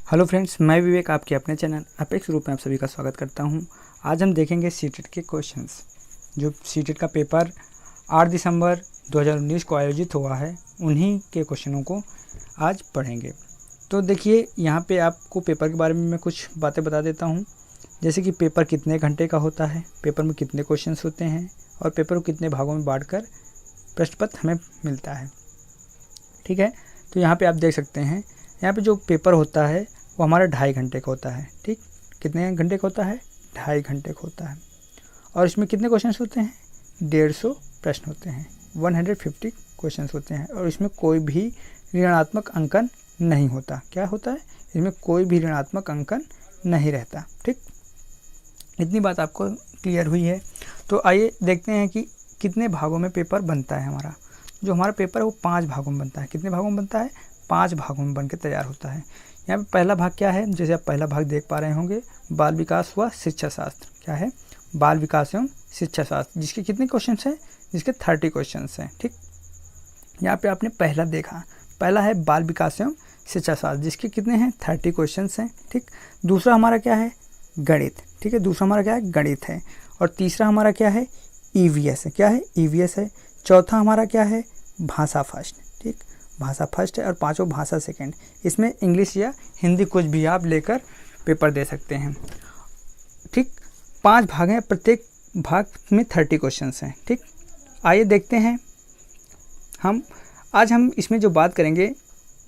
Hello friends, मैं विवेक आपके अपने चैनल अपेक्स ग्रुप में आप सभी का स्वागत करता हूं। आज हम देखेंगे सीटेट के क्वेश्चंस। जो सीटेट का पेपर 8 दिसंबर 2019 को आयोजित हुआ है, उन्हीं के क्वेश्चनों को आज पढ़ेंगे। तो देखिए, यहाँ पे आपको पेपर के बारे में मैं कुछ बातें बता देता हूँ। जैसे कि पेपर कितने घंटे का होता है, पेपर में कितने क्वेश्चन होते हैं और पेपर को कितने भागों में बाँट कर प्रश्न पत्र हमें मिलता है। ठीक है, तो यहाँ पर आप देख सकते हैं, यहाँ पे जो पेपर होता है वो हमारा 2.5 घंटे का होता है। ठीक, कितने घंटे का होता है? 2.5 घंटे का होता है। और इसमें कितने क्वेश्चंस होते हैं? 150 प्रश्न होते हैं, 150 क्वेश्चंस होते हैं। और इसमें कोई भी ऋणात्मक अंकन नहीं होता। क्या होता है? इसमें कोई भी ऋणात्मक अंकन नहीं रहता। ठीक, इतनी बात आपको क्लियर हुई है। तो आइए देखते हैं कि कितने भागों में पेपर बनता है हमारा। जो हमारा पेपर है वो 5 भागों में बनता है। कितने भागों में बनता है? 5 भागों में बन के तैयार होता है। यहाँ पे पहला भाग क्या है? जैसे आप पहला भाग देख पा रहे होंगे, बाल विकास व शिक्षा शास्त्र। क्या है? बाल विकास एवं शिक्षा शास्त्र, जिसके कितने क्वेश्चन हैं? जिसके 30 क्वेश्चन हैं। ठीक, यहाँ पे आपने पहला देखा, पहला है बाल विकास एवं शिक्षा शास्त्र, जिसके कितने हैं? 30 क्वेश्चन हैं। ठीक, दूसरा हमारा क्या है? गणित। ठीक है, दूसरा हमारा क्या है? गणित है। और तीसरा हमारा क्या है? EVS है। क्या है? EVS है। चौथा हमारा क्या है? भाषा फर्स्ट। ठीक, भाषा फर्स्ट है। और पांचों भाषा सेकंड। इसमें इंग्लिश या हिंदी कुछ भी आप लेकर पेपर दे सकते हैं। ठीक, 5 भाग हैं, प्रत्येक भाग में 30 क्वेश्चंस हैं। ठीक, आइए देखते हैं। आज हम इसमें जो बात करेंगे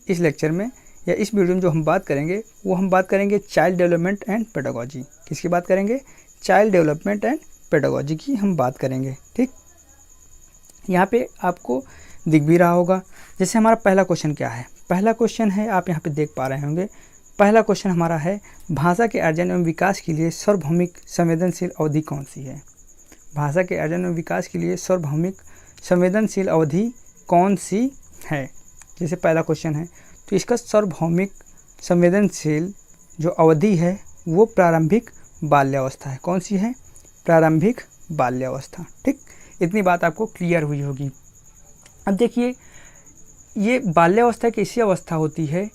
इस लेक्चर में या इस वीडियो में जो हम बात करेंगे वो हम बात करेंगे चाइल्ड डेवलपमेंट एंड पेडागोजी। किसकी बात करेंगे? चाइल्ड डेवलपमेंट एंड पेडागोजी की हम बात करेंगे। ठीक, यहाँ पे आपको दिख भी रहा होगा। जैसे हमारा पहला क्वेश्चन क्या है? पहला क्वेश्चन है, आप यहाँ पे देख पा रहे होंगे, पहला क्वेश्चन हमारा है, भाषा के अर्जन एवं विकास के लिए सार्वभौमिक संवेदनशील अवधि कौन सी है? भाषा के अर्जन एवं विकास के लिए सार्वभौमिक संवेदनशील अवधि कौन सी है? जैसे पहला क्वेश्चन है, तो इसका सार्वभौमिक संवेदनशील जो अवधि है वो प्रारंभिक बाल्यावस्था है। कौन सी है? प्रारंभिक बाल्यावस्था। ठीक, इतनी बात आपको क्लियर हुई होगी। अब देखिए, ये बाल्यावस्था एक ऐसी अवस्था होती है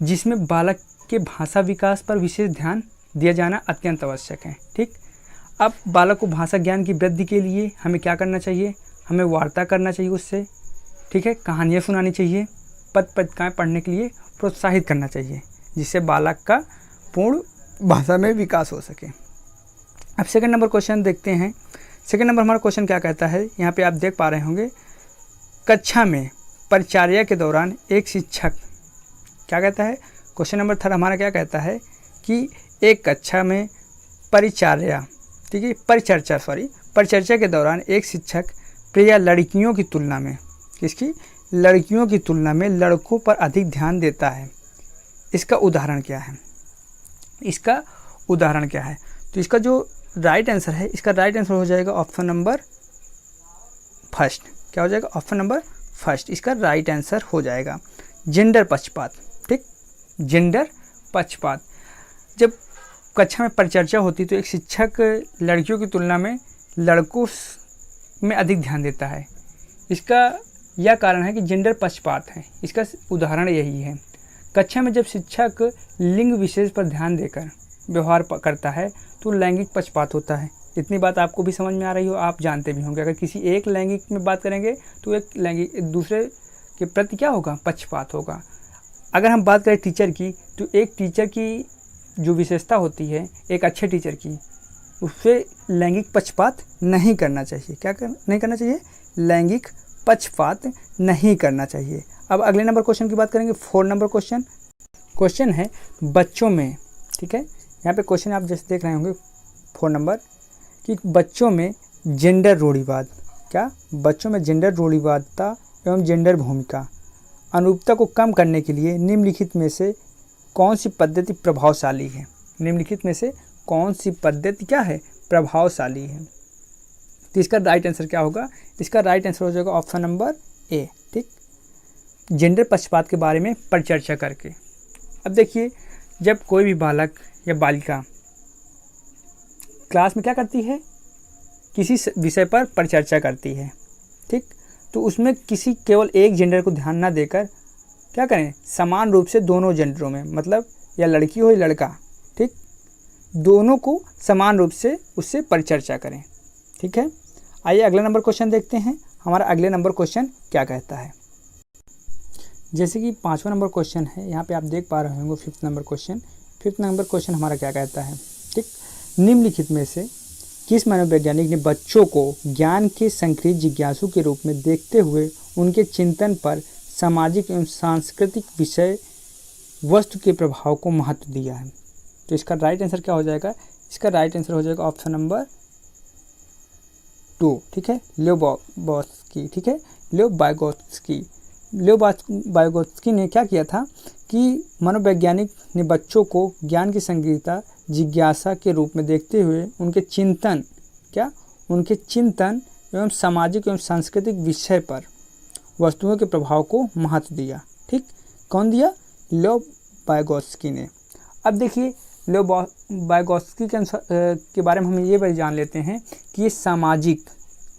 जिसमें बालक के भाषा विकास पर विशेष ध्यान दिया जाना अत्यंत आवश्यक है। ठीक, अब बालक को भाषा ज्ञान की वृद्धि के लिए हमें क्या करना चाहिए? हमें वार्ता करना चाहिए उससे। ठीक है, कहानियाँ सुनानी चाहिए, पद पत्रिकाएँ पढ़ने के लिए प्रोत्साहित करना चाहिए, जिससे बालक का पूर्ण भाषा में विकास हो सके। अब सेकंड नंबर क्वेश्चन देखते हैं। सेकंड नंबर हमारा क्वेश्चन क्या कहता है? यहाँ पे आप देख पा रहे होंगे, कक्षा में परिचर्या के दौरान एक शिक्षक, क्या कहता है? क्वेश्चन नंबर 3 हमारा क्या कहता है कि एक कक्षा में परिचर्या, ठीक है, परिचर्चा के दौरान एक शिक्षक प्रिय लड़कियों की तुलना में, किसकी? लड़कियों की तुलना में लड़कों पर अधिक ध्यान देता है। इसका उदाहरण क्या है? इसका उदाहरण क्या है? तो इसका जो राइट आंसर है, इसका राइट आंसर हो जाएगा ऑप्शन नंबर फर्स्ट। क्या हो जाएगा? ऑप्शन नंबर फर्स्ट इसका राइट आंसर हो जाएगा, जेंडर पक्षपात। ठीक, जेंडर पक्षपात। जब कक्षा में परिचर्चा होती तो एक शिक्षक लड़कियों की तुलना में लड़कों में अधिक ध्यान देता है। इसका यह कारण है कि जेंडर पक्षपात है। इसका उदाहरण यही है, कक्षा में जब शिक्षक लिंग विशेष पर ध्यान देकर व्यवहार करता है तो लैंगिक पक्षपात होता है। इतनी बात आपको भी समझ में आ रही हो, आप जानते भी होंगे। अगर किसी एक लैंगिक में बात करेंगे तो एक लैंगिक दूसरे के प्रति क्या होगा? पक्षपात होगा। अगर हम बात करें टीचर की, तो एक टीचर की जो विशेषता होती है एक अच्छे टीचर की, उससे लैंगिक पक्षपात नहीं करना चाहिए। नहीं करना चाहिए? लैंगिक पक्षपात नहीं करना चाहिए। अब अगले नंबर क्वेश्चन की बात करेंगे। 4 नंबर क्वेश्चन है बच्चों में। ठीक है, यहाँ पे क्वेश्चन आप जैसे देख रहे होंगे 4 नंबर, कि बच्चों में जेंडर रूढ़िवाद, क्या? बच्चों में जेंडर रूढ़िवादिता एवं जेंडर भूमिका अनुरूपता को कम करने के लिए निम्नलिखित में से कौन सी पद्धति प्रभावशाली है? निम्नलिखित में से कौन सी पद्धति क्या है? प्रभावशाली है। तो इसका राइट आंसर क्या होगा? इसका राइट आंसर हो जाएगा ऑप्शन नंबर ए। ठीक, जेंडर पक्षपात के बारे में परिचर्चा करके। अब देखिए, जब कोई भी बालक या बालिका क्लास में क्या करती है? किसी विषय पर परिचर्चा करती है। ठीक, तो उसमें केवल एक जेंडर को ध्यान ना देकर क्या करें? समान रूप से दोनों जेंडरों में, मतलब या लड़की हो या लड़का, ठीक, दोनों को समान रूप से उससे परिचर्चा करें। ठीक है, आइए अगला नंबर क्वेश्चन देखते हैं। हमारा अगले नंबर क्वेश्चन क्या कहता है। जैसे कि 5वां नंबर क्वेश्चन है, यहाँ पे आप देख पा रहे होंगे 5th number question. 5th number question हमारा क्या कहता है, ठीक, निम्नलिखित में से किस मनोवैज्ञानिक ने बच्चों को ज्ञान के संक्रिय जिज्ञासु के रूप में देखते हुए उनके चिंतन पर सामाजिक एवं सांस्कृतिक विषय वस्तु के प्रभाव को महत्व दिया है। तो इसका राइट आंसर क्या हो जाएगा, इसका राइट आंसर हो जाएगा ऑप्शन नंबर 2, ठीक है, लियोबायगोत्स्की। ठीक है, लियोबायगोत्स्की ने क्या किया था कि मनोवैज्ञानिक ने बच्चों को ज्ञान की संक्रियता जिज्ञासा के रूप में देखते हुए उनके चिंतन एवं सामाजिक एवं सांस्कृतिक विषय पर वस्तुओं के प्रभाव को महत्व दिया। ठीक, कौन दिया, लियोबायगोत्स्की ने। अब देखिए लियोबायगोत्स्की के बारे में हम ये भी जान लेते हैं कि ये सामाजिक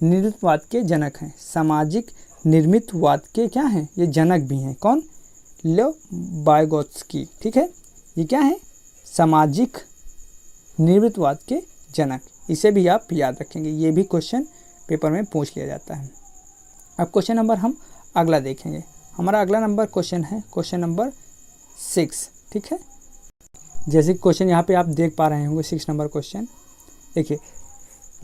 निर्मितवाद के जनक हैं। सामाजिक निर्मितवाद के क्या हैं, ये जनक भी हैं। कौन, लियोबायगोत्स्की। ठीक है, ये क्या है, सामाजिक निर्मितवाद के जनक। इसे भी आप याद रखेंगे, ये भी क्वेश्चन पेपर में पूछ लिया जाता है। अब क्वेश्चन नंबर हम अगला देखेंगे। हमारा अगला नंबर क्वेश्चन है क्वेश्चन नंबर 6। ठीक है, जैसे क्वेश्चन यहाँ पे आप देख पा रहे होंगे 6 नंबर क्वेश्चन। देखिए,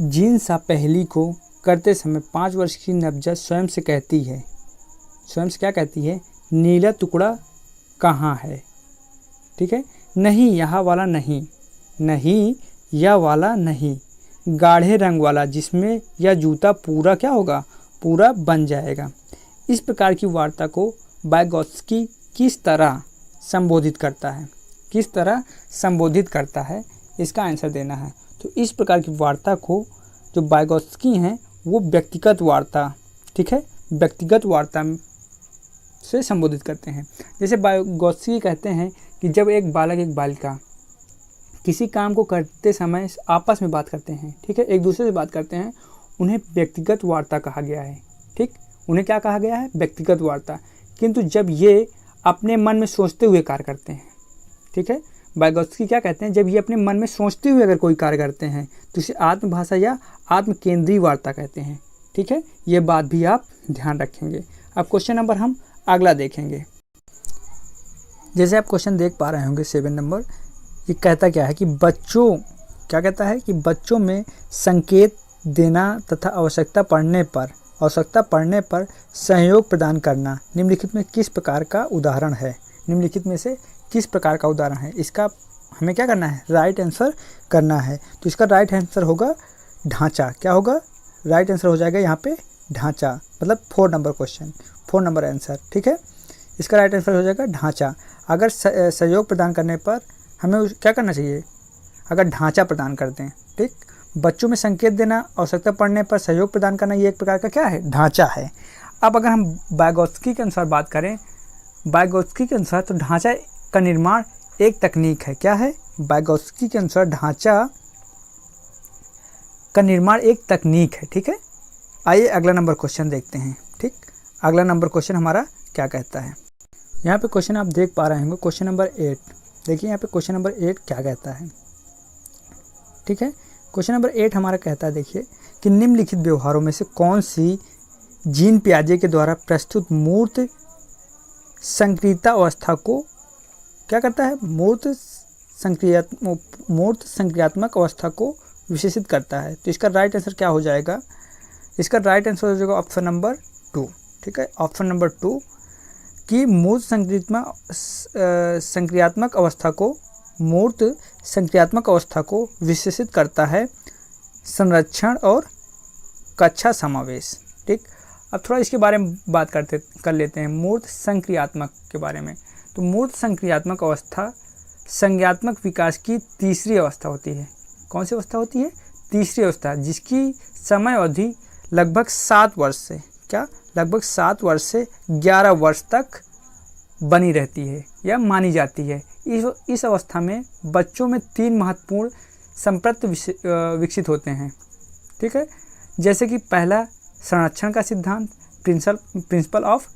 जीन सा पहली को करते समय 5 वर्ष की नवजात स्वयं से क्या कहती है, नीला टुकड़ा कहाँ है। ठीक है, नहीं यहाँ वाला नहीं, नहीं यह वाला नहीं, गाढ़े रंग वाला जिसमें यह जूता पूरा क्या होगा, पूरा बन जाएगा। इस प्रकार की वार्ता को बायगोत्स्की किस तरह संबोधित करता है, इसका आंसर देना है। तो इस प्रकार की वार्ता को जो बायगोत्स्की हैं वो व्यक्तिगत वार्ता, ठीक है, व्यक्तिगत वार्ता से संबोधित करते हैं। जैसे बायगोत्स्की कहते हैं कि जब एक बालक एक बालिका किसी काम को करते समय आपस में बात करते हैं, ठीक है, एक दूसरे से बात करते हैं, उन्हें व्यक्तिगत वार्ता कहा गया है। ठीक, उन्हें क्या कहा गया है, व्यक्तिगत वार्ता। किंतु जब ये अपने मन में सोचते हुए कार्य करते हैं, ठीक है, बायगोत्स्की क्या कहते हैं, जब ये अपने मन में सोचते हुए अगर कोई कार्य करते हैं तो इसे आत्मभाषा या आत्म केंद्रीय वार्ता कहते हैं। ठीक है, ये बात भी आप ध्यान रखेंगे। अब क्वेश्चन नंबर हम अगला देखेंगे। जैसे आप क्वेश्चन देख पा रहे होंगे 7 नंबर, ये कहता क्या है कि बच्चों में संकेत देना तथा आवश्यकता पड़ने पर सहयोग प्रदान करना निम्नलिखित में किस प्रकार का उदाहरण है। निम्नलिखित में से किस प्रकार का उदाहरण है, इसका हमें क्या करना है, राइट आंसर करना है। तो इसका राइट आंसर होगा ढांचा। क्या होगा, राइट आंसर हो जाएगा यहाँ पे ढांचा, मतलब 4 नंबर क्वेश्चन, 4 नंबर आंसर। ठीक है, इसका राइट आंसर हो जाएगा ढांचा। अगर सहयोग प्रदान करने पर हमें क्या करना चाहिए, अगर ढांचा प्रदान करते हैं, ठीक, बच्चों में संकेत देना, आवश्यकता पड़ने पर सहयोग प्रदान करना, ये एक प्रकार का क्या है, ढांचा है। अब अगर हम बायगोत्स्की के अनुसार बात करें, बायगोत्स्की के अनुसार तो ढांचा का निर्माण एक तकनीक है। क्या है, बायगोत्स्की के अनुसार ढांचा का निर्माण एक तकनीक है। ठीक है, आइए अगला नंबर क्वेश्चन देखते हैं। ठीक, अगला नंबर क्वेश्चन हमारा क्या कहता है। यहाँ पे क्वेश्चन आप देख पा रहे होंगे क्वेश्चन नंबर 8। देखिए यहाँ पे क्वेश्चन नंबर 8 क्या कहता है। ठीक है, क्वेश्चन नंबर 8 हमारा कहता है, देखिए कि निम्नलिखित व्यवहारों में से कौन सी जीन पियाजे के द्वारा प्रस्तुत मूर्त संक्रियता अवस्था को क्या करता है, मूर्त संक्रियात्मक अवस्था को विशेषित करता है। तो इसका राइट आंसर क्या हो जाएगा, इसका राइट आंसर हो जाएगा ऑप्शन नंबर 2। ठीक है, ऑप्शन नंबर 2 कि मूर्त संक्रियात्मक अवस्था को विशेषित करता है संरक्षण और कक्षा समावेश। ठीक, अब थोड़ा इसके बारे में बात कर लेते हैं, मूर्त संक्रियात्मक के बारे में। तो मूर्त संक्रियात्मक अवस्था संज्ञात्मक विकास की तीसरी अवस्था होती है। कौन सी अवस्था होती है, तीसरी अवस्था, जिसकी समय अवधि लगभग 7 वर्ष से 11 वर्ष तक बनी रहती है या मानी जाती है। इस अवस्था में बच्चों में 3 महत्वपूर्ण संप्रत्य विकसित होते हैं। ठीक है, जैसे कि पहला संरक्षण का सिद्धांत, प्रिंसिपल ऑफ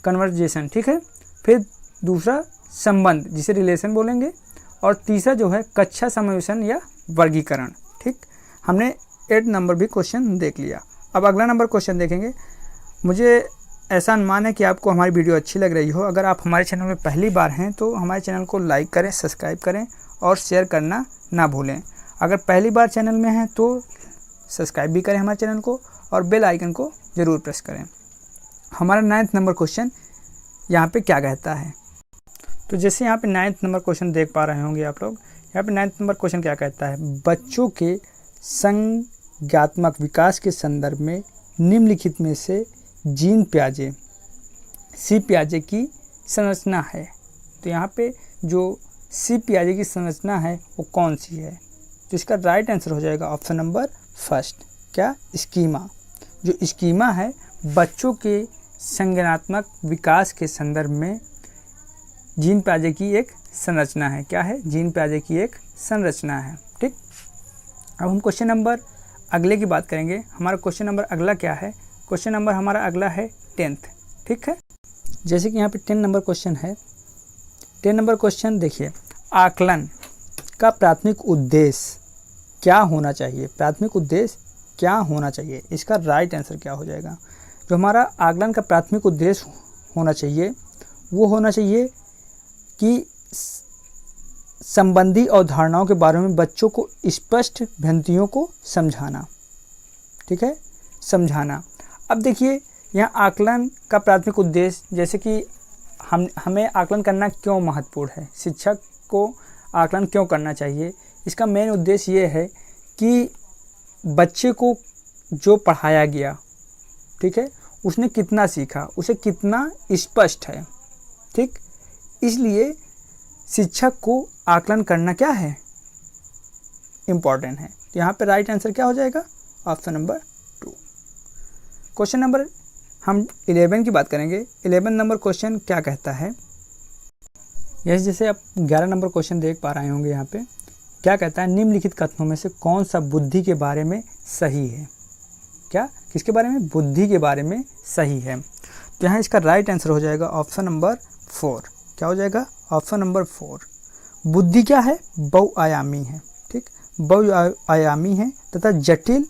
कन्वर्जेशन। ठीक है, फिर दूसरा संबंध जिसे रिलेशन बोलेंगे, और तीसरा जो है कक्षा समावेशन या वर्गीकरण। ठीक, हमने 8 नंबर भी क्वेश्चन देख लिया। अब अगला नंबर क्वेश्चन देखेंगे। मुझे ऐसा अनुमान है कि आपको हमारी वीडियो अच्छी लग रही हो। अगर आप हमारे चैनल में पहली बार हैं तो हमारे चैनल को लाइक करें, सब्सक्राइब करें और शेयर करना ना भूलें। अगर पहली बार चैनल में हैं तो सब्सक्राइब भी करें हमारे चैनल को और बेल आइकन को ज़रूर प्रेस करें। हमारा 9th नंबर क्वेश्चन यहाँ पे क्या कहता है, तो जैसे यहाँ पे 9th नंबर क्वेश्चन देख पा रहे होंगे आप लोग। यहाँ पे 9th नंबर क्वेश्चन क्या कहता है, बच्चों के संज्ञात्मक विकास के संदर्भ में निम्नलिखित में से जीन पियाजे सी पियाजे की संरचना है। तो यहाँ पे जो सी पियाजे की संरचना है वो कौन सी है, तो इसका राइट आंसर हो जाएगा ऑप्शन नंबर फर्स्ट, क्या, स्कीमा। जो स्कीमा है बच्चों के संज्ञानात्मक विकास के संदर्भ में जीन पियाजे की एक संरचना है। क्या है, जीन पियाजे की एक संरचना है। ठीक, अब हम क्वेश्चन नंबर अगले की बात करेंगे। हमारा क्वेश्चन नंबर अगला क्या है, क्वेश्चन नंबर हमारा अगला है 10th। ठीक है, जैसे कि यहाँ पे 10 नंबर क्वेश्चन है। 10 नंबर क्वेश्चन देखिए, आकलन का प्राथमिक उद्देश्य क्या होना चाहिए, प्राथमिक उद्देश्य क्या होना चाहिए, इसका राइट आंसर क्या हो जाएगा। जो हमारा आकलन का प्राथमिक उद्देश्य होना चाहिए वो होना चाहिए कि संबंधी अवधारणाओं के बारे में बच्चों को स्पष्ट भ्रांतियों को समझाना। ठीक है, समझाना। अब देखिए यहाँ आकलन का प्राथमिक उद्देश्य, जैसे कि हमें आकलन करना क्यों महत्वपूर्ण है, शिक्षक को आकलन क्यों करना चाहिए, इसका मेन उद्देश्य ये है कि बच्चे को जो पढ़ाया गया, ठीक है, उसने कितना सीखा, उसे कितना स्पष्ट है। ठीक, इसलिए शिक्षक को आकलन करना क्या है, इम्पॉर्टेंट है। तो यहाँ पे राइट आंसर क्या हो जाएगा, ऑप्शन नंबर 2। क्वेश्चन नंबर हम 11 की बात करेंगे। 11 नंबर क्वेश्चन क्या कहता है, यस, जैसे आप 11 नंबर क्वेश्चन देख पा रहे होंगे। यहाँ पे क्या कहता है, निम्नलिखित कथनों में से कौन सा बुद्धि के बारे में सही है। क्या, किसके बारे में, बुद्धि के बारे में सही है। तो यहाँ इसका राइट आंसर हो जाएगा ऑप्शन नंबर 4। क्या हो जाएगा, ऑप्शन नंबर 4। बुद्धि क्या है, बहुआयामी है। ठीक, बहुआयामी है तथा जटिल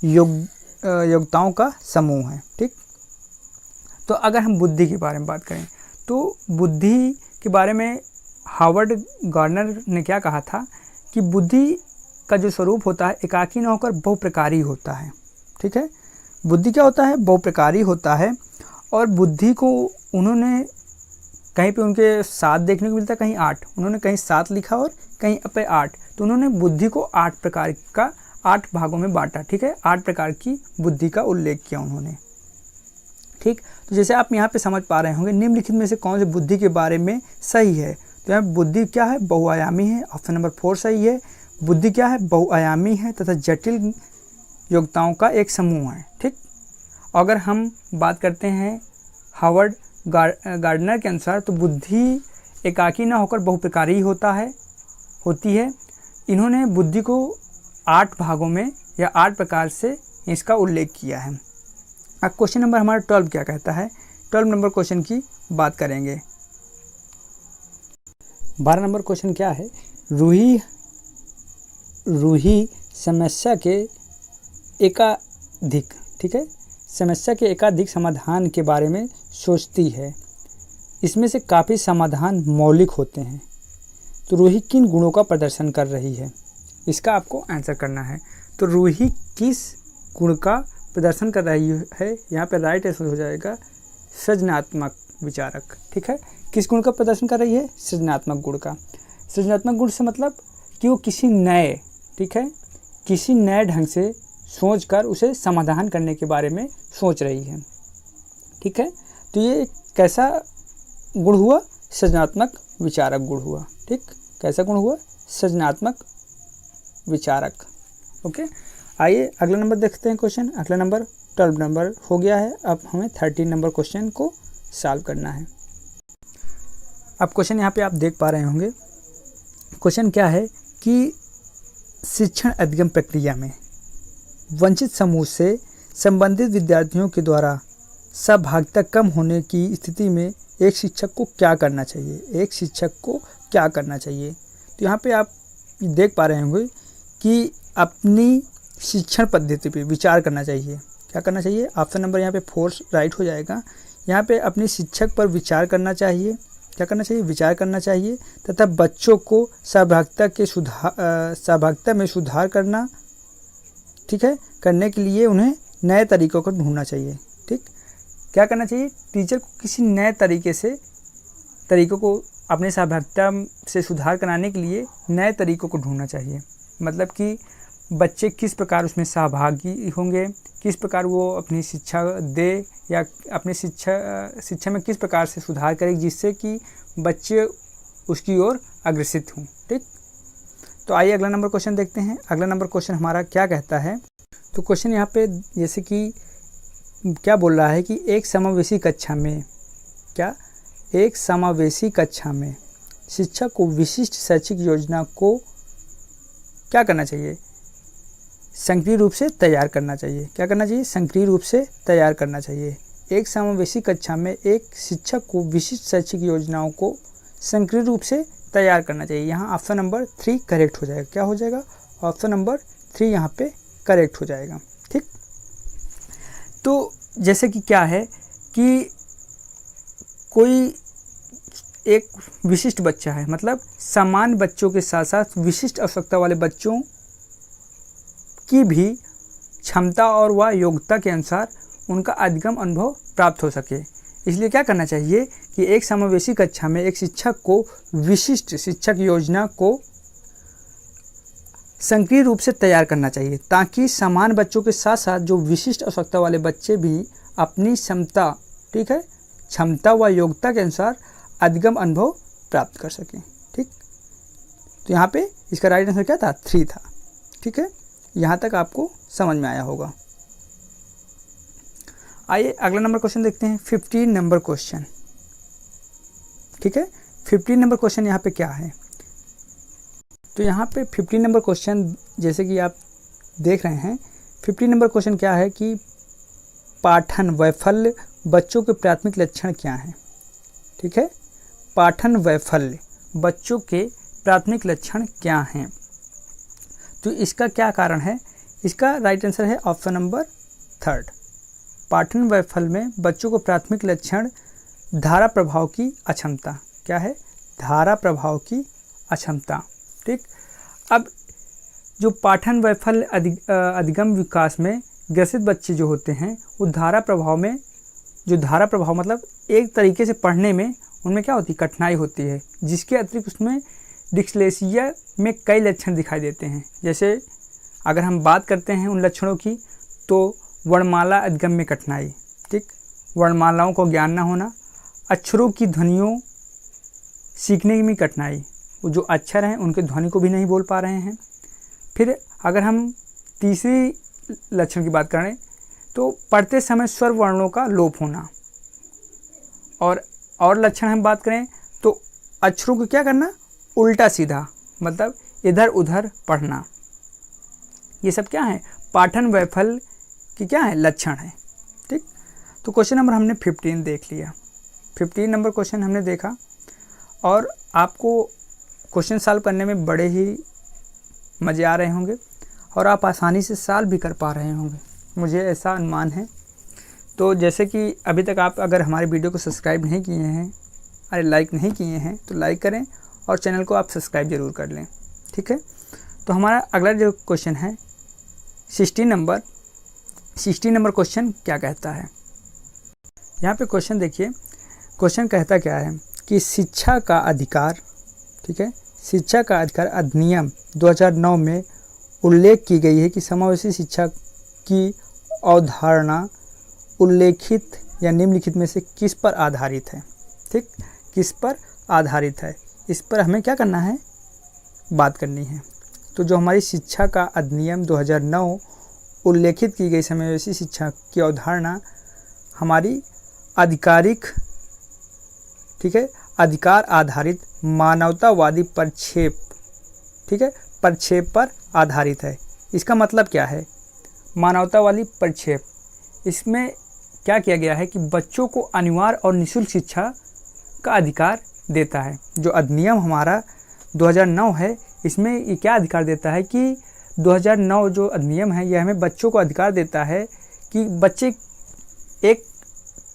योग्यताओं का समूह है। ठीक, तो अगर हम बुद्धि के बारे में बात करें तो बुद्धि के बारे में हार्वर्ड गार्डनर ने क्या कहा था कि बुद्धि का जो स्वरूप होता है एकाकी न होकर बहुप्रकारी होता है। ठीक है, बुद्धि क्या होता है, बहुप्रकारी होता है। और बुद्धि को उन्होंने कहीं पे उनके 7 देखने को मिलता है, कहीं 8, उन्होंने कहीं 7 लिखा और कहीं पे 8। तो उन्होंने बुद्धि को 8 प्रकार का 8 भागों में बांटा। ठीक है, 8 प्रकार की बुद्धि का उल्लेख किया उन्होंने। ठीक, तो जैसे आप यहाँ पे समझ पा रहे होंगे निम्नलिखित में से कौन से बुद्धि के बारे में सही है। तो यहाँ बुद्धि क्या है, बहुआयामी है, ऑप्शन नंबर 4 सही है। बुद्धि क्या है, बहुआयामी है तथा जटिल योग्यताओं का एक समूह है। ठीक, अगर हम बात करते हैं हार्वर्ड गार्डनर के अनुसार तो बुद्धि एकाकी न होकर बहुप्रकारी होती है। इन्होंने बुद्धि को 8 भागों में या 8 प्रकार से इसका उल्लेख किया है। अब क्वेश्चन नंबर हमारा 12 क्या कहता है, 12 नंबर क्वेश्चन की बात करेंगे। 12 नंबर क्वेश्चन क्या है, रूही समस्या के एकाधिक, ठीक है, समस्या के एकाधिक समाधान के बारे में सोचती है। इसमें से काफ़ी समाधान मौलिक होते हैं। तो रूही किन गुणों का प्रदर्शन कर रही है, इसका आपको आंसर करना है। तो रूही किस गुण का प्रदर्शन कर रही है, यहाँ पे राइट आंसर हो जाएगा सृजनात्मक विचारक। ठीक है, किस गुण का प्रदर्शन कर रही है, सृजनात्मक गुण का। सृजनात्मक गुण से मतलब कि वो किसी नए, ठीक है, किसी नए ढंग से सोचकर उसे समाधान करने के बारे में सोच रही है। ठीक है, तो ये कैसा गुण हुआ, सृजनात्मक विचारक गुण हुआ। ठीक, कैसा गुण हुआ, सृजनात्मक विचारक। ओके, आइए अगला नंबर देखते हैं क्वेश्चन। अगला नंबर 12 नंबर हो गया है। अब हमें 13 नंबर क्वेश्चन को सॉल्व करना है। अब क्वेश्चन यहाँ पे आप देख पा रहे होंगे। क्वेश्चन क्या है कि शिक्षण अधिगम प्रक्रिया में वंचित समूह से संबंधित विद्यार्थियों के द्वारा सहभागिता कम होने की स्थिति में एक शिक्षक को क्या करना चाहिए, एक शिक्षक को क्या करना चाहिए। तो यहाँ पे आप देख पा रहे होंगे कि अपनी शिक्षण पद्धति पे विचार करना चाहिए। क्या करना चाहिए, ऑप्शन नंबर यहाँ पे 4 राइट हो जाएगा। यहाँ पे अपने शिक्षक पर विचार करना चाहिए। क्या करना चाहिए, विचार करना चाहिए तथा बच्चों को सहभागिता में सुधार करना, ठीक है, करने के लिए उन्हें नए तरीकों को ढूंढना चाहिए। ठीक, क्या करना चाहिए, टीचर को किसी नए तरीकों को अपने सहभागिता से सुधार कराने के लिए नए तरीकों को ढूंढना चाहिए। मतलब कि बच्चे किस प्रकार उसमें सहभागी होंगे, किस प्रकार वो अपनी शिक्षा दे या अपनी शिक्षा में किस प्रकार से सुधार करें जिससे कि बच्चे उसकी ओर अग्रसित हों। ठीक, तो आइए अगला नंबर क्वेश्चन देखते हैं। अगला नंबर क्वेश्चन हमारा क्या कहता है। तो क्वेश्चन यहाँ पे जैसे कि क्या बोल रहा है कि एक समावेशी कक्षा में, क्या, एक समावेशी कक्षा में शिक्षक को विशिष्ट शैक्षिक योजना को क्या करना चाहिए, सक्रिय रूप से तैयार करना चाहिए। क्या करना चाहिए, सक्रिय रूप से तैयार करना चाहिए। एक समावेशी कक्षा में एक शिक्षक को विशिष्ट शैक्षिक योजनाओं को सक्रिय रूप से तैयार करना चाहिए। यहाँ ऑप्शन नंबर 3 करेक्ट हो जाएगा। क्या हो जाएगा, ऑप्शन नंबर 3 यहाँ पे करेक्ट हो जाएगा। ठीक, तो जैसे कि क्या है कि कोई एक विशिष्ट बच्चा है, मतलब समान बच्चों के साथ साथ विशिष्ट आवश्यकता वाले बच्चों की भी क्षमता और व योग्यता के अनुसार उनका अधिगम अनुभव प्राप्त हो सके। इसलिए क्या करना चाहिए कि एक समावेशी कक्षा में एक शिक्षक को विशिष्ट शिक्षक योजना को सक्रिय रूप से तैयार करना चाहिए ताकि समान बच्चों के साथ साथ जो विशिष्ट आवश्यकता वाले बच्चे भी अपनी क्षमता, ठीक है, क्षमता व योग्यता के अनुसार अधिगम अनुभव प्राप्त कर सकें। ठीक, तो यहाँ पे इसका राइट आंसर क्या था, 3 था। ठीक है, यहाँ तक आपको समझ में आया होगा। आइए अगला नंबर क्वेश्चन देखते हैं, 15 नंबर क्वेश्चन। ठीक है, 15 नंबर क्वेश्चन यहाँ पे क्या है। तो यहाँ पे 15 नंबर क्वेश्चन जैसे कि आप देख रहे हैं, 15 नंबर क्वेश्चन क्या है कि पाठन वैफल्य बच्चों के प्राथमिक लक्षण क्या हैं। ठीक है, पाठन वैफल्य बच्चों के प्राथमिक लक्षण क्या हैं। तो इसका क्या कारण है, इसका राइट आंसर है ऑप्शन नंबर 3। पाठन वैफल्य में बच्चों को प्राथमिक लक्षण धारा प्रभाव की अक्षमता। क्या है, धारा प्रभाव की अक्षमता। ठीक, अब जो पाठन वैफल्य अधिगम विकास में ग्रसित बच्चे जो होते हैं वो धारा प्रभाव मतलब एक तरीके से पढ़ने में उनमें क्या होती है, कठिनाई होती है, जिसके अतिरिक्त उसमें डिस्लेक्सिया में कई लक्षण दिखाई देते हैं। जैसे अगर हम बात करते हैं उन लक्षणों की, तो वर्णमाला अधिगम में कठिनाई, ठीक, वर्णमालाओं को ज्ञान न होना, अक्षरों की ध्वनियों सीखने में कठिनाई, वो जो अक्षर हैं उनके ध्वनि को भी नहीं बोल पा रहे हैं। फिर अगर हम तीसरी लक्षण की बात करें तो पढ़ते समय स्वर वर्णों का लोप होना, और लक्षण हम बात करें तो अक्षरों को क्या करना, उल्टा सीधा, मतलब इधर उधर पढ़ना। ये सब क्या है, पाठन वैफल्य की क्या है, लक्षण है। ठीक, तो क्वेश्चन नंबर हमने 15 देख लिया। 15 नंबर क्वेश्चन हमने देखा और आपको क्वेश्चन सॉल्व करने में बड़े ही मज़े आ रहे होंगे और आप आसानी से सॉल्व भी कर पा रहे होंगे, मुझे ऐसा अनुमान है। तो जैसे कि अभी तक आप अगर हमारे वीडियो को सब्सक्राइब नहीं किए हैं, अरे लाइक नहीं किए हैं, तो लाइक करें और चैनल को आप सब्सक्राइब ज़रूर कर लें। ठीक है, तो हमारा अगला जो क्वेश्चन है 16 नंबर क्वेश्चन क्या कहता है। यहाँ पे क्वेश्चन देखिए, क्वेश्चन कहता क्या है कि शिक्षा का अधिकार, ठीक है, शिक्षा का अधिकार अधिनियम 2009 में उल्लेख की गई है कि समावेशी शिक्षा की अवधारणा उल्लेखित या निम्नलिखित में से किस पर आधारित है। ठीक, किस पर आधारित है, इस पर हमें क्या करना है, बात करनी है। तो जो हमारी शिक्षा का अधिनियम 2009 उल्लेखित की गई समावेशी शिक्षा की अवधारणा हमारी आधिकारिक, ठीक है, अधिकार आधारित मानवतावादी प्रक्षेप, ठीक है, प्रक्षेप पर आधारित है। इसका मतलब क्या है, मानवतावादी प्रक्षेप, इसमें क्या किया गया है कि बच्चों को अनिवार्य और निःशुल्क शिक्षा का अधिकार देता है। जो अधिनियम हमारा 2009 है, इसमें ये क्या अधिकार देता है कि 2009 जो अधिनियम है, यह हमें बच्चों को अधिकार देता है कि बच्चे, एक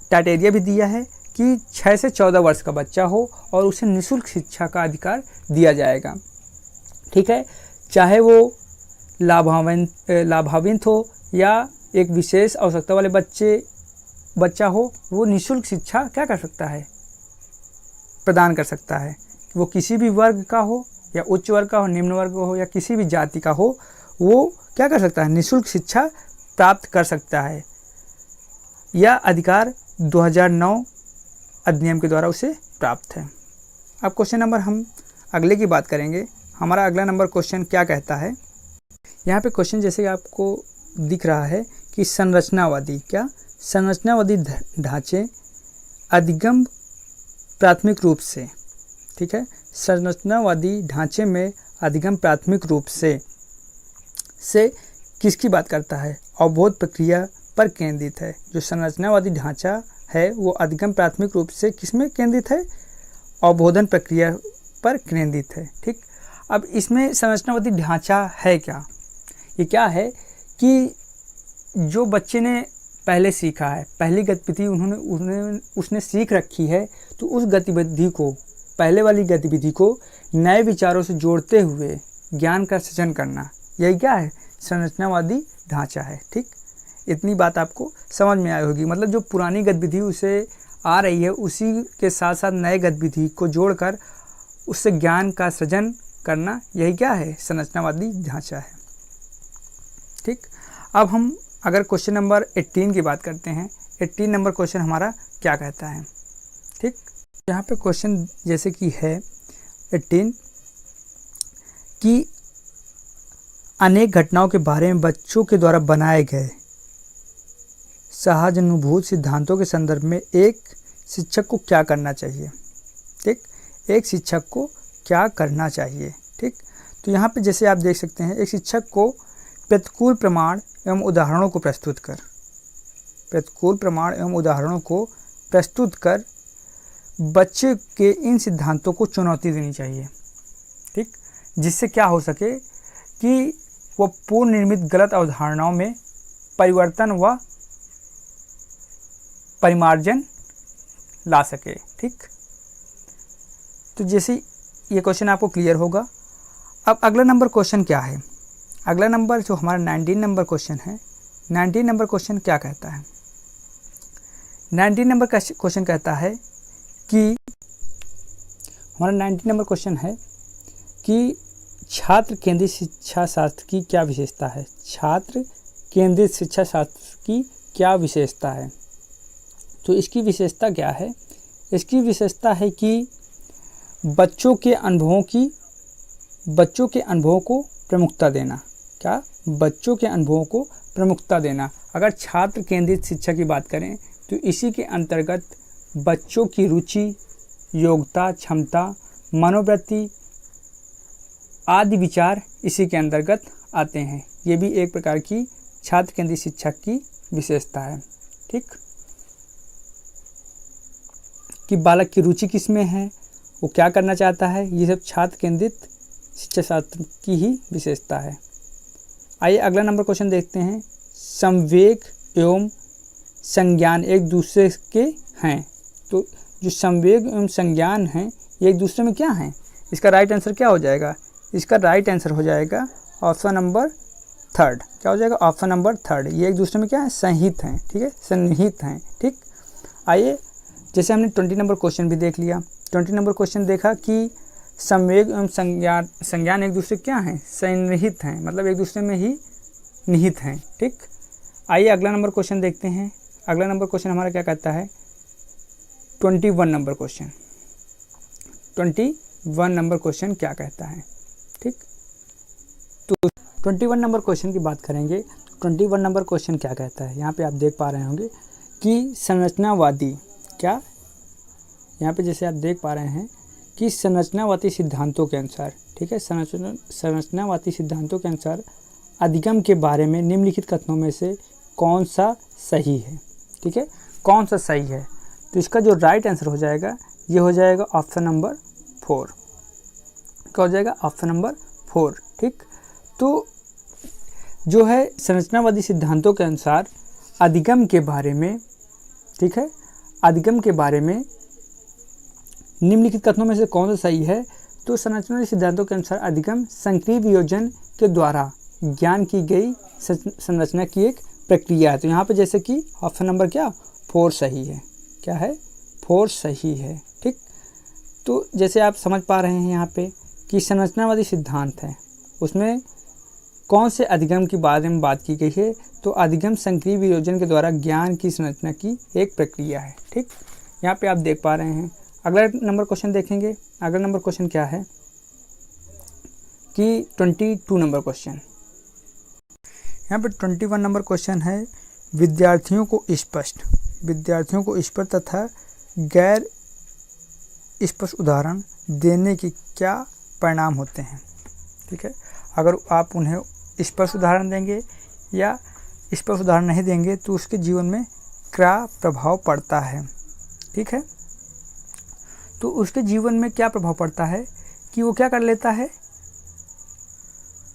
क्राइटेरिया भी दिया है कि 6 से 14 वर्ष का बच्चा हो और उसे निःशुल्क शिक्षा का अधिकार दिया जाएगा। ठीक है, चाहे वो लाभान्वित हो या एक विशेष आवश्यकता वाले बच्चा हो, वो निःशुल्क शिक्षा क्या कर सकता है, प्रदान कर सकता है। वो किसी भी वर्ग का हो या उच्च वर्ग का हो, निम्न वर्ग का हो या किसी भी जाति का हो, वो क्या कर सकता है, निःशुल्क शिक्षा प्राप्त कर सकता है। यह अधिकार 2009 अधिनियम के द्वारा उसे प्राप्त है। अब क्वेश्चन नंबर हम अगले की बात करेंगे। हमारा अगला नंबर क्वेश्चन क्या कहता है, यहाँ पे क्वेश्चन जैसे कि आपको दिख रहा है कि संरचनावादी ढांचे अधिगम प्राथमिक रूप से, ठीक है, संरचनावादी ढांचे में अधिगम प्राथमिक रूप से किसकी बात करता है, अवबोध प्रक्रिया पर केंद्रित है। जो संरचनावादी ढांचा है वो अधिगम प्राथमिक रूप से किसमें केंद्रित है, अवबोधन प्रक्रिया पर केंद्रित है। ठीक, अब इसमें संरचनावादी ढांचा है क्या, ये क्या है कि जो बच्चे ने पहले सीखा है, पहली गतिविधि उसने सीख रखी है, तो उस गतिविधि को, पहले वाली गतिविधि को नए विचारों से जोड़ते हुए ज्ञान का सृजन करना, यही क्या है, संरचनावादी ढांचा है। ठीक, इतनी बात आपको समझ में आई होगी। मतलब जो पुरानी गतिविधि उसे आ रही है, उसी के साथ साथ नए गतिविधि को जोड़कर उससे ज्ञान का सृजन करना, यही क्या है, संरचनावादी ढांचा है। ठीक, अब हम अगर क्वेश्चन नंबर 18 की बात करते हैं, 18 नंबर क्वेश्चन हमारा क्या कहता है। ठीक, यहाँ पे क्वेश्चन जैसे कि है 18 कि अनेक घटनाओं के बारे में बच्चों के द्वारा बनाए गए सहजानुभूत सिद्धांतों के संदर्भ में एक शिक्षक को क्या करना चाहिए। ठीक, एक शिक्षक को क्या करना चाहिए। ठीक, तो यहाँ पे जैसे आप देख सकते हैं, एक शिक्षक को प्रतिकूल प्रमाण एवं उदाहरणों को प्रस्तुत कर बच्चे के इन सिद्धांतों को चुनौती देनी चाहिए। ठीक, जिससे क्या हो सके कि वो पूर्व निर्मित गलत अवधारणाओं में परिवर्तन व परिमार्जन ला सके। ठीक, तो जैसे ये क्वेश्चन आपको क्लियर होगा। अब अगला नंबर क्वेश्चन क्या है, अगला नंबर जो हमारा 19 नंबर क्वेश्चन है, 19 नंबर क्वेश्चन क्या कहता है। 19 नंबर का क्वेश्चन कहता है कि हमारा 19 नंबर क्वेश्चन है कि छात्र केंद्रित शिक्षा शास्त्र की क्या विशेषता है। छात्र केंद्रित शिक्षा शास्त्र की क्या विशेषता है। तो इसकी विशेषता क्या है, इसकी विशेषता है कि बच्चों के अनुभवों को प्रमुखता देना। क्या, बच्चों के अनुभवों को प्रमुखता देना। अगर छात्र केंद्रित शिक्षा की बात करें तो इसी के अंतर्गत बच्चों की रुचि, योग्यता, क्षमता, मनोवृत्ति आदि विचार इसी के अंतर्गत आते हैं। ये भी एक प्रकार की छात्र केंद्रित शिक्षा की विशेषता है। ठीक, कि बालक की रुचि किस में है, वो क्या करना चाहता है, ये सब छात्र केंद्रित शिक्षा शास्त्र की ही विशेषता है। आइए अगला नंबर क्वेश्चन देखते हैं। संवेग एवं संज्ञान एक दूसरे के हैं। तो जो संवेग एवं संज्ञान हैं ये एक दूसरे में क्या हैं, इसका राइट आंसर क्या हो जाएगा, इसका राइट आंसर हो जाएगा ऑप्शन नंबर 3। क्या हो जाएगा, ऑप्शन नंबर 3। ये एक दूसरे में क्या है, संहित हैं। ठीक है, सन्निहित हैं। ठीक, आइए जैसे हमने 20 नंबर क्वेश्चन भी देख लिया। 20 नंबर क्वेश्चन देखा कि संवेग एवं संज्ञान एक दूसरे क्या हैं, सन्निहित हैं, मतलब एक दूसरे में ही निहित हैं। ठीक, आइए अगला नंबर क्वेश्चन देखते हैं। अगला नंबर क्वेश्चन हमारा क्या कहता है, 21 नंबर क्वेश्चन। 21 नंबर क्वेश्चन क्या कहता है। ठीक, तो 21 नंबर क्वेश्चन की बात करेंगे। 21 नंबर क्वेश्चन क्या कहता है, यहाँ पे आप देख पा रहे होंगे कि संरचनावादी, क्या, यहाँ पे जैसे आप देख पा रहे हैं कि संरचनावादी सिद्धांतों के अनुसार, ठीक है, संरचनावादी सिद्धांतों के अनुसार अधिगम के बारे में निम्नलिखित कथनों में से कौन सा सही है। ठीक है, कौन सा सही है, तो इसका जो राइट आंसर हो जाएगा ये हो जाएगा ऑप्शन नंबर 4। क्या हो जाएगा? Option number 4। ठीक, तो जो है संरचनावादी सिद्धांतों के अनुसार अधिगम के बारे में, ठीक है, अधिगम के बारे में निम्नलिखित कथनों में से कौन सा सही है? तो संरचनावादी सिद्धांतों के अनुसार अधिगम संक्रिय वियोजन के द्वारा ज्ञान की गई संरचना की एक प्रक्रिया है। तो यहाँ पे जैसे कि ऑप्शन नंबर क्या 4 सही है। क्या है? 4 सही है। ठीक, तो जैसे आप समझ पा रहे हैं यहाँ पे कि संरचनावादी सिद्धांत है, उसमें कौन से अधिगम के बारे में बात की गई है? तो अधिगम संक्रिय वियोजन के द्वारा ज्ञान की संरचना की एक प्रक्रिया है। ठीक, यहाँ पे आप देख पा रहे हैं। अगला नंबर क्वेश्चन देखेंगे। अगला नंबर क्वेश्चन क्या है कि 22 नंबर क्वेश्चन, यहाँ पे 21 नंबर क्वेश्चन है, विद्यार्थियों को स्पष्ट तथा गैर स्पष्ट उदाहरण देने के क्या परिणाम होते हैं? ठीक है, अगर आप उन्हें स्पष्ट उदाहरण देंगे या स्पष्ट उदाहरण नहीं देंगे तो उसके जीवन में क्या प्रभाव पड़ता है? ठीक है, तो उसके जीवन में क्या प्रभाव पड़ता है कि वो क्या कर लेता है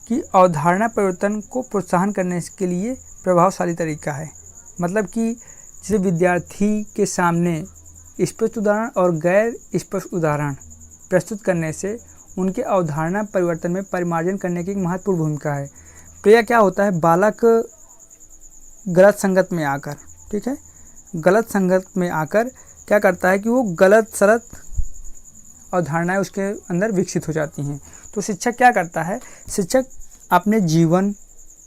कि अवधारणा परिवर्तन को प्रोत्साहन करने के लिए प्रभावशाली तरीका है। मतलब कि जैसे विद्यार्थी के सामने स्पष्ट उदाहरण और गैर स्पष्ट उदाहरण प्रस्तुत करने से उनके अवधारणा परिवर्तन में परिमार्जन करने की एक महत्वपूर्ण भूमिका है। तो यह क्या होता है? बालक गलत संगत में आकर, ठीक है, गलत संगत में आकर क्या करता है कि वो गलत सलत अवधारणाएं उसके अंदर विकसित हो जाती हैं। तो शिक्षक क्या करता है? शिक्षक अपने जीवन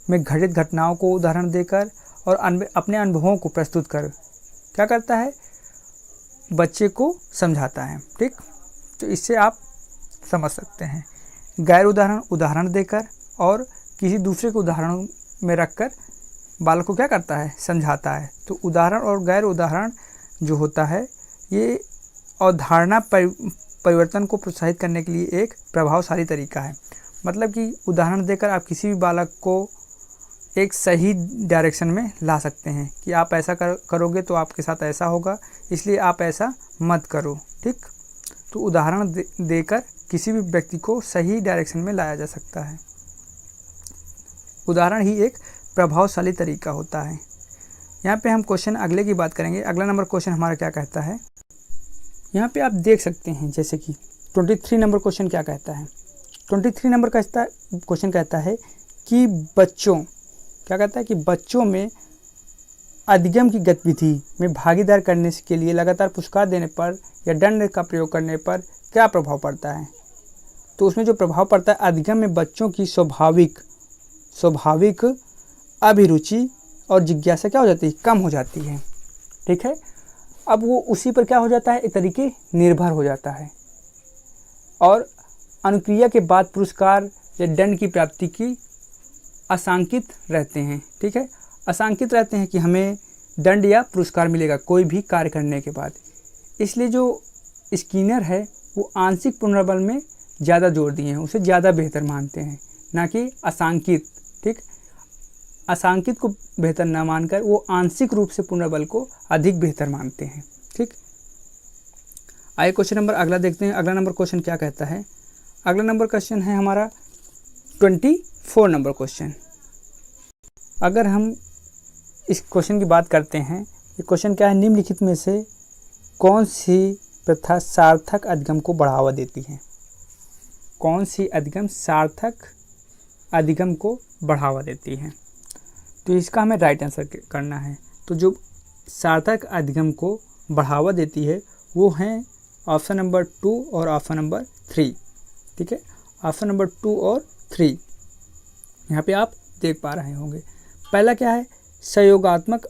में घटित घटनाओं को उदाहरण देकर और अपने अनुभवों को प्रस्तुत कर क्या करता है? बच्चे को समझाता है। ठीक, तो इससे आप समझ सकते हैं। गैर उदाहरण देकर और किसी दूसरे को उदाहरण में रखकर बालक को क्या करता है? समझाता है। तो उदाहरण और गैर उदाहरण जो होता है ये अवधारणा परिवर्तन को प्रोत्साहित करने के लिए एक प्रभावशाली तरीका है। मतलब कि उदाहरण देकर आप किसी भी बालक को एक सही डायरेक्शन में ला सकते हैं कि आप ऐसा करोगे तो आपके साथ ऐसा होगा, इसलिए आप ऐसा मत करो। ठीक, तो उदाहरण देकर किसी भी व्यक्ति को सही डायरेक्शन में लाया जा सकता है। उदाहरण ही एक प्रभावशाली तरीका होता है। यहाँ पे हम क्वेश्चन अगले की बात करेंगे। अगला नंबर क्वेश्चन हमारा क्या कहता है? यहाँ पे आप देख सकते हैं जैसे कि 23 नंबर क्वेश्चन क्या कहता है। 23 नंबर का क्वेश्चन कहता है कि बच्चों में अधिगम की गतिविधि में भागीदार करने के लिए लगातार पुरस्कार देने पर या दंड का प्रयोग करने पर क्या प्रभाव पड़ता है? तो उसमें जो प्रभाव पड़ता है, अधिगम में बच्चों की स्वाभाविक अभिरुचि और जिज्ञासा क्या हो जाती है? कम हो जाती है। ठीक है, अब वो उसी पर क्या हो जाता है? एक तरीके निर्भर हो जाता है और अनुक्रिया के बाद पुरस्कार या दंड की प्राप्ति की आशंकित रहते हैं। ठीक है, आशंकित रहते हैं कि हमें दंड या पुरस्कार मिलेगा कोई भी कार्य करने के बाद। इसलिए जो स्किनर है वो आंशिक पुनर्बल में ज़्यादा जोर दिए हैं, उसे ज़्यादा बेहतर मानते हैं, ना कि आशंकित। ठीक, आशंकित को बेहतर ना मानकर वो आंशिक रूप से पुनर्बल को अधिक बेहतर मानते हैं। ठीक, आइए क्वेश्चन नंबर अगला देखते हैं। अगला नंबर क्वेश्चन क्या कहता है? अगला नंबर क्वेश्चन है हमारा 24 नंबर क्वेश्चन। अगर हम इस क्वेश्चन की बात करते हैं, ये क्वेश्चन क्या है? निम्नलिखित में से कौन सी प्रथा सार्थक अधिगम को बढ़ावा देती है? कौन सी अधिगम सार्थक अधिगम को बढ़ावा देती है? तो इसका हमें राइट आंसर करना है। तो जो सार्थक अधिगम को बढ़ावा देती है वो हैं ऑप्शन नंबर 2 और ऑप्शन नंबर 3। ठीक है, ऑप्शन नंबर 2 और 3 यहाँ पे आप देख पा रहे होंगे। पहला क्या है? सहयोगात्मक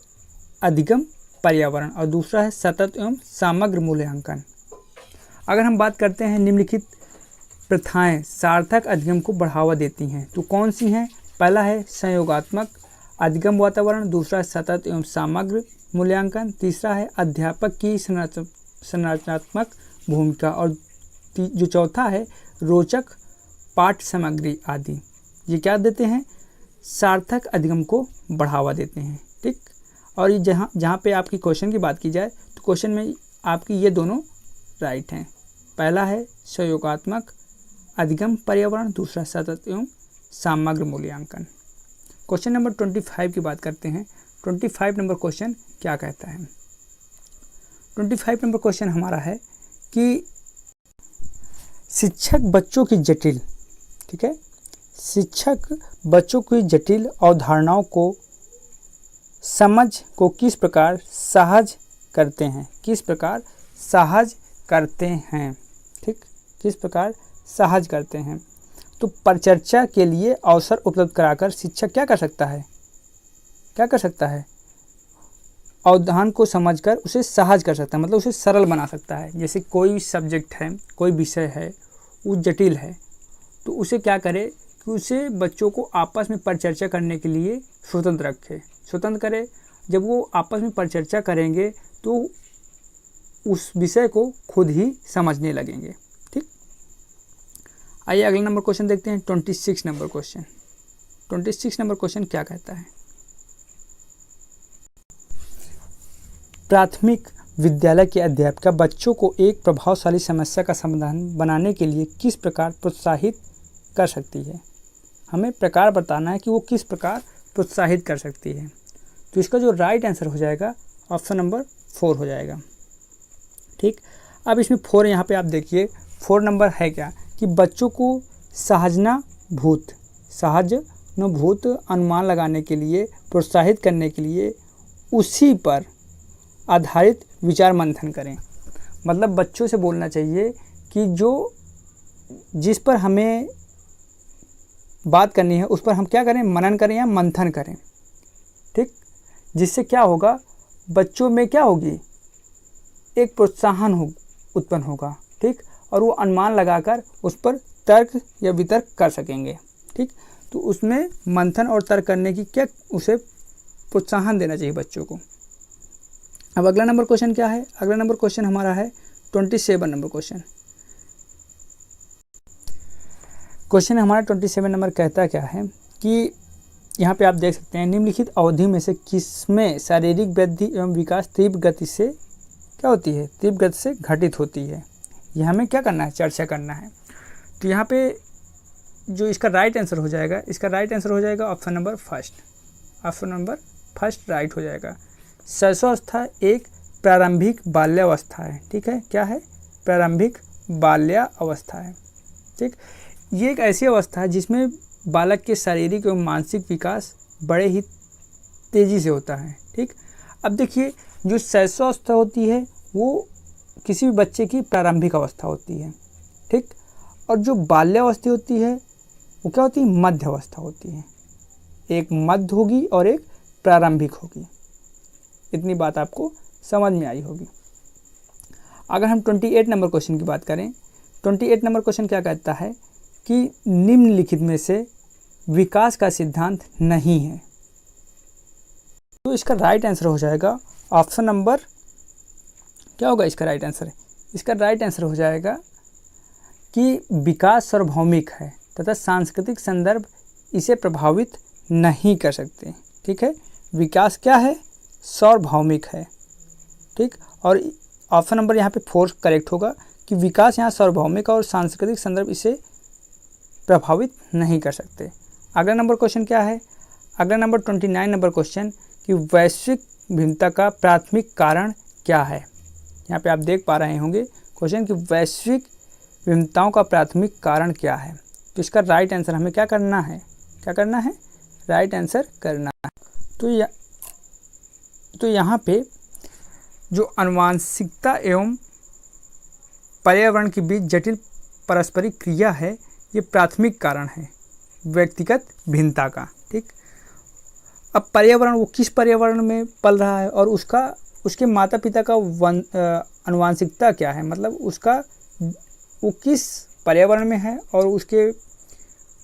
अधिगम पर्यावरण, और दूसरा है सतत एवं समग्र मूल्यांकन। अगर हम बात करते हैं निम्नलिखित प्रथाएं सार्थक अधिगम को बढ़ावा देती हैं तो कौन सी हैं? पहला है सहयोगात्मक अधिगम वातावरण, दूसरा है सतत एवं समग्र मूल्यांकन, तीसरा है अध्यापक की संरचनात्मक भूमिका, और जो चौथा है रोचक पाठ्य सामग्री आदि। ये क्या देते हैं? सार्थक अधिगम को बढ़ावा देते हैं। ठीक, और ये जहाँ पे आपकी क्वेश्चन की बात की जाए तो क्वेश्चन में आपकी ये दोनों राइट हैं। पहला है सहयोगात्मक अधिगम पर्यावरण, दूसरा सतत एवं समग्र मूल्यांकन। क्वेश्चन नंबर 25 की बात करते हैं। 25 नंबर क्वेश्चन क्या कहता है? 25 नंबर क्वेश्चन हमारा है कि शिक्षक बच्चों की जटिल, ठीक है, शिक्षक बच्चों की जटिल अवधारणाओं को समझ को किस प्रकार सहज करते हैं, किस प्रकार सहज करते हैं, ठीक, किस प्रकार सहज करते हैं। तो परिचर्चा के लिए अवसर उपलब्ध कराकर शिक्षक क्या कर सकता है, क्या कर सकता है? अवधान को समझकर उसे सहज कर सकता है, मतलब उसे सरल बना सकता है। जैसे कोई सब्जेक्ट है, कोई विषय है, वो जटिल है, तो उसे क्या करे कि उसे बच्चों को आपस में परिचर्चा करने के लिए स्वतंत्र रखे, स्वतंत्र करे। जब वो आपस में परिचर्चा करेंगे तो उस विषय को खुद ही समझने लगेंगे, ठीक। आइए अगला नंबर क्वेश्चन देखते हैं। 26 नंबर क्वेश्चन। 26 नंबर क्वेश्चन क्या कहता है? प्राथमिक विद्यालय के अध्यापिका बच्चों को एक प्रभावशाली समस्या का समाधान बनाने के लिए किस प्रकार प्रोत्साहित कर सकती है? हमें प्रकार बताना है कि वो किस प्रकार प्रोत्साहित कर सकती है। तो इसका जो राइट आंसर हो जाएगा ऑप्शन नंबर 4 हो जाएगा, ठीक। अब इसमें 4 यहाँ पे आप देखिए 4 नंबर है क्या कि बच्चों को सहजनुभूत अनुमान लगाने के लिए, प्रोत्साहित करने के लिए उसी पर आधारित विचार मंथन करें। मतलब बच्चों से बोलना चाहिए कि जिस पर हमें बात करनी है उस पर हम क्या करें, मनन करें या मंथन करें, ठीक। जिससे क्या होगा, बच्चों में क्या होगी, एक प्रोत्साहन उत्पन्न होगा, ठीक, और वो अनुमान लगाकर उस पर तर्क या वितर्क कर सकेंगे, ठीक। तो उसमें मंथन और तर्क करने की क्या, उसे प्रोत्साहन देना चाहिए बच्चों को। अब अगला नंबर क्वेश्चन क्या है? अगला नंबर क्वेश्चन हमारा है 27 नंबर क्वेश्चन। क्वेश्चन हमारा 27 नंबर कहता क्या है कि यहाँ पे आप देख सकते हैं, निम्नलिखित अवधि में से किसमें शारीरिक वृद्धि एवं विकास तीव्र गति से क्या होती है, तीव्र गति से घटित होती है। यह हमें क्या करना है, चर्चा करना है। तो यहाँ पे जो इसका राइट आंसर हो जाएगा, इसका राइट आंसर हो जाएगा option number first, option number first right हो जाएगा। शैशवावस्था एक प्रारंभिक बाल्यावस्था है, ठीक है, क्या है, प्रारंभिक बाल्यावस्था है, ठीक। ये एक ऐसी अवस्था है जिसमें बालक के शारीरिक एवं मानसिक विकास बड़े ही तेज़ी से होता है, ठीक। अब देखिए जो शैशवावस्था होती है वो किसी भी बच्चे की प्रारंभिक अवस्था होती है, ठीक, और जो बाल्यावस्था होती है वो क्या होती है, मध्य अवस्था होती है। एक मध्य होगी और एक प्रारंभिक होगी। इतनी बात आपको समझ में आई होगी। अगर हम 28 नंबर क्वेश्चन की बात करें, 28 नंबर क्वेश्चन क्या कहता है कि निम्नलिखित में से विकास का सिद्धांत नहीं है। तो इसका राइट आंसर हो जाएगा ऑप्शन नंबर, क्या होगा इसका राइट आंसर? इसका राइट आंसर हो जाएगा कि विकास सार्वभौमिक है तथा सांस्कृतिक संदर्भ इसे प्रभावित नहीं कर सकते, ठीक है। विकास क्या है, सार्वभौमिक है, ठीक। और ऑप्शन नंबर यहाँ पे 4 करेक्ट होगा कि विकास यहाँ सार्वभौमिक और सांस्कृतिक संदर्भ इसे प्रभावित नहीं कर सकते। अगला नंबर क्वेश्चन क्या है? अगला नंबर 29 नंबर क्वेश्चन कि वैश्विक भिन्नता का प्राथमिक कारण क्या है। यहाँ पे आप देख पा रहे होंगे क्वेश्चन कि वैश्विक भिन्नताओं का प्राथमिक कारण क्या है। तो इसका राइट आंसर हमें क्या करना है, क्या करना है, राइट आंसर करना है। तो यहाँ पे जो आनुवंशिकता एवं पर्यावरण के बीच जटिल पारस्परिक क्रिया है, ये प्राथमिक कारण है व्यक्तिगत भिन्नता का, ठीक। अब पर्यावरण, वो किस पर्यावरण में पल रहा है और उसके माता पिता का आनुवंशिकता क्या है, मतलब वो किस पर्यावरण में है और उसके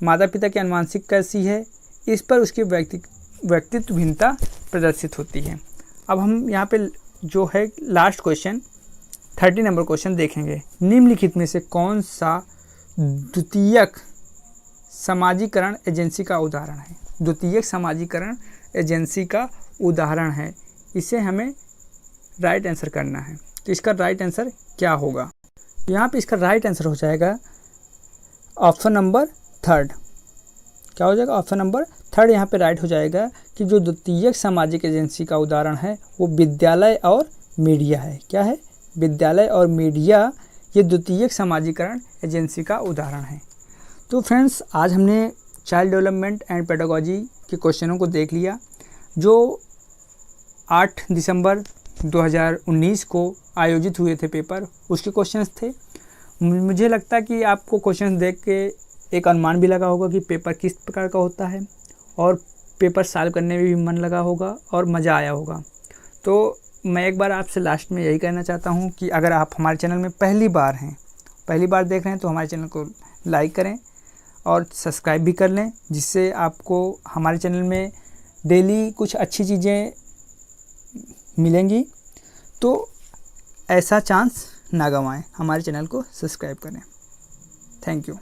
माता पिता की आनुवंशिक कैसी है, इस पर उसकी व्यक्तित्व भिन्नता प्रदर्शित होती है। अब हम यहाँ पे जो है लास्ट क्वेश्चन 30 नंबर क्वेश्चन देखेंगे। निम्नलिखित में से कौन सा द्वितीयक समाजीकरण एजेंसी का उदाहरण है? द्वितीयक समाजीकरण एजेंसी का उदाहरण है, इसे हमें राइट आंसर करना है। तो इसका राइट आंसर क्या होगा? तो यहाँ पे इसका राइट आंसर हो जाएगा ऑप्शन नंबर थर्ड। क्या हो जाएगा? ऑप्शन नंबर थर्ड यहाँ पे राइट हो जाएगा कि जो द्वितीयक सामाजिक एजेंसी का उदाहरण है वो विद्यालय और मीडिया है। क्या है? विद्यालय और मीडिया ये द्वितीयक सामाजिकरण एजेंसी का उदाहरण है। तो फ्रेंड्स, आज हमने चाइल्ड डेवलपमेंट एंड पेडागोजी के क्वेश्चनों को देख लिया जो 8 दिसंबर 2019 को आयोजित हुए थे पेपर, उसके क्वेश्चंस थे। मुझे लगता है कि आपको क्वेश्चंस देख के एक अनुमान भी लगा होगा कि पेपर किस प्रकार का होता है और पेपर सॉल्व करने में भी मन लगा होगा और मज़ा आया होगा। तो मैं एक बार आपसे लास्ट में यही कहना चाहता हूँ कि अगर आप हमारे चैनल में पहली बार देख रहे हैं तो हमारे चैनल को लाइक करें और सब्सक्राइब भी कर लें, जिससे आपको हमारे चैनल में डेली कुछ अच्छी चीज़ें मिलेंगी। तो ऐसा चांस ना गंवाएं, हमारे चैनल को सब्सक्राइब करें। Thank you.